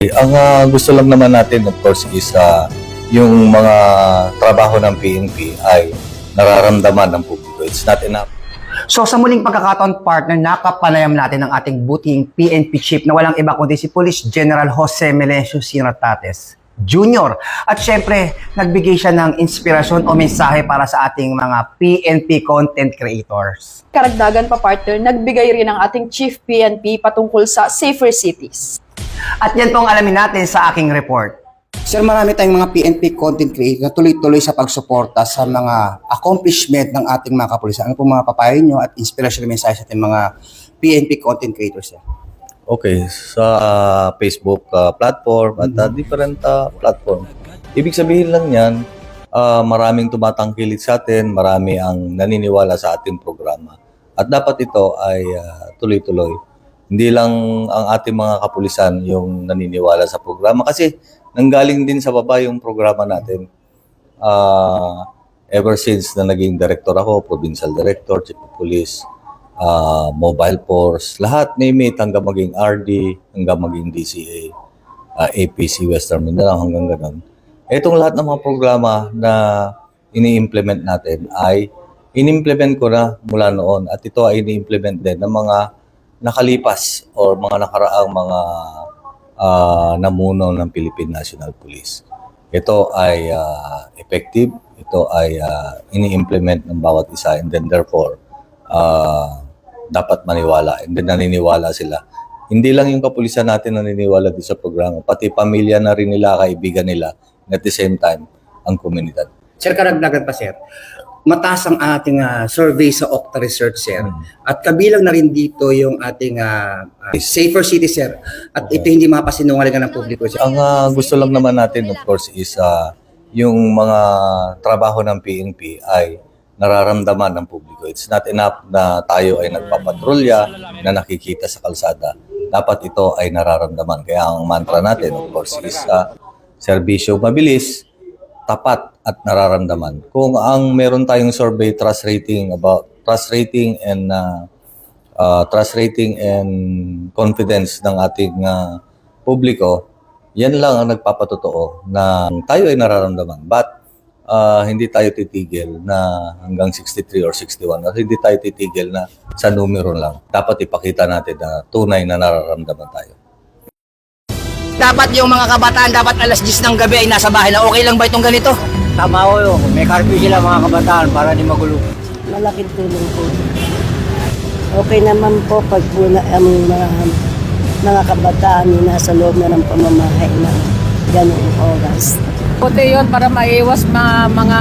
Ang gusto lang naman natin, of course, is yung mga trabaho ng PNP ay nararamdaman ng publiko. It's not enough. So sa muling pagkakataon, partner, nakapanayam natin ang ating buting PNP chief na walang iba kundi si Police General Jose Melencio Sinotates Jr. At syempre, nagbigay siya ng inspirasyon o mensahe para sa ating mga PNP content creators. Karagdagan pa, partner, nagbigay rin ang ating Chief PNP patungkol sa safer cities. At yan po ang alamin natin sa aking report. Sir, marami tayong mga PNP content creator na tuloy-tuloy sa pagsuporta sa mga accomplishment ng ating mga kapulisan. Ano po mga papayo nyo at inspirational mensahe sa ating mga PNP content creators, sir? Okay, sa Facebook platform at different platform. Ibig sabihin lang yan, maraming tumatangkilik sa atin, marami ang naniniwala sa ating programa. At dapat ito ay tuloy-tuloy. Hindi lang ang ating mga kapulisan yung naniniwala sa programa kasi nanggaling din sa baba yung programa natin. Ever since na naging director ako, provincial director, chief of police, mobile force, lahat name it, hanggang maging RD, hanggang maging DCA, APC Western Mindanao, hanggang ganun. Itong lahat ng mga programa na ini-implement natin ay in-implement ko na mula noon at ito ay ini-implement din ng mga nakalipas o mga nakaraang mga namuno ng Philippine National Police. Ito ay effective, ito ay ini-implement ng bawat isa and then therefore dapat maniwala and then naniniwala sila. Hindi lang yung kapulisan natin naniniwala din sa programa, pati pamilya na rin nila, kaibigan nila, and at the same time, ang komunidad. Sir, karagdagan pa, sir. Mataas ang ating survey sa Okta Research, sir. At kabilang na rin dito yung ating safer city, sir. At ito hindi mapasinungalingan ng publiko, sir. Ang gusto lang naman natin, of course, is yung mga trabaho ng PNP ay nararamdaman ng publiko. It's not enough na tayo ay nagpapatrolya, na nakikita sa kalsada. Dapat ito ay nararamdaman. Kaya ang mantra natin, of course, is serbisyo mabilis, tapat at nararamdaman. Kung ang meron tayong survey trust rating and confidence ng ating publiko, yan lang ang nagpapatotoo na tayo ay nararamdaman. But hindi tayo titigil na hanggang 63 or 61 at hindi tayo titigil na sa numero lang. Dapat ipakita natin na tunay na nararamdaman tayo. Dapat yung mga kabataan, dapat alas 10 ng gabi ay nasa bahay na. Okay lang ba itong ganito? Tama ko yun. May curfew sila mga kabataan para di magulo. Malaking tulong po. Okay naman po pag po ang mga kabataan yung nasa loob na ng pamamahay ng ganung oras. Puti yun para maiwas mga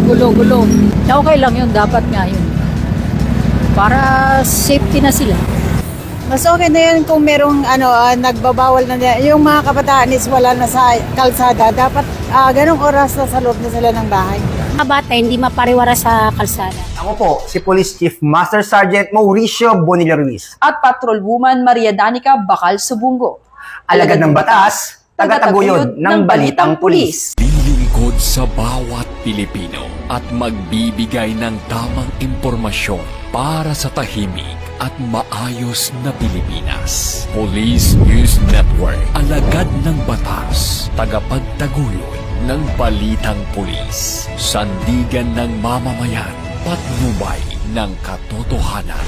gulo-gulo. Okay lang yun, dapat nga yun. Para safety na sila. Mas okay na yun kung merong nagbabawal na yung mga kabataan is wala na sa kalsada. Dapat ganong oras na sa loob na sila ng bahay. Mga bata hindi mapariwara sa kalsada. Ako po, si Police Chief Master Sergeant Mauricio Bonilla Ruiz. At Patrol Woman Maria Danica Bakal Subungo. Alagad ng batas, tagataguyod ng Balitang Pulis. Lilingkod sa bawat Pilipino at magbibigay ng tamang impormasyon para sa tahimik at maayos na Pilipinas. Police News Network, alagad ng batas, tagapagtaguyod ng Balitang Pulis, sandigan ng mamamayan, patnubay ng katotohanan.